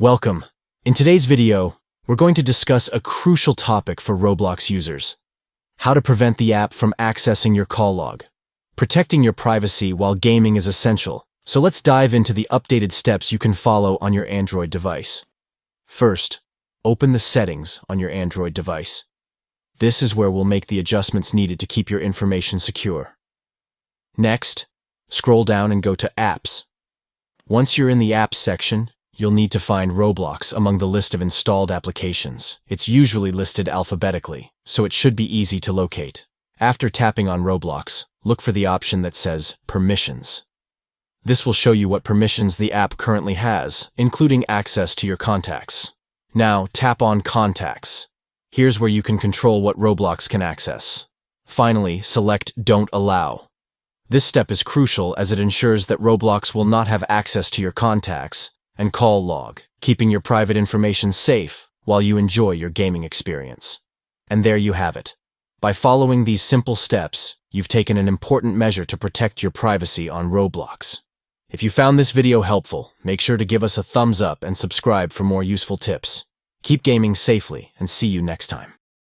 Welcome. In today's video, we're going to discuss a crucial topic for Roblox users: how to prevent the app from accessing your call log. Protecting your privacy while gaming is essential, so let's dive into the updated steps you can follow on your Android device. First, open the settings on your Android device. This is where we'll make the adjustments needed to keep your information secure. Next, scroll down and go to Apps. Once you're in the Apps section, you'll need to find Roblox among the list of installed applications. It's usually listed alphabetically, so it should be easy to locate. After tapping on Roblox, look for the option that says Permissions. This will show you what permissions the app currently has, including access to your contacts. Now, tap on Contacts. Here's where you can control what Roblox can access. Finally, select Don't Allow. This step is crucial as it ensures that Roblox will not have access to your contacts and call log, keeping your private information safe while you enjoy your gaming experience. And there you have it. By following these simple steps, you've taken an important measure to protect your privacy on Roblox. If you found this video helpful, make sure to give us a thumbs up and subscribe for more useful tips. Keep gaming safely and see you next time.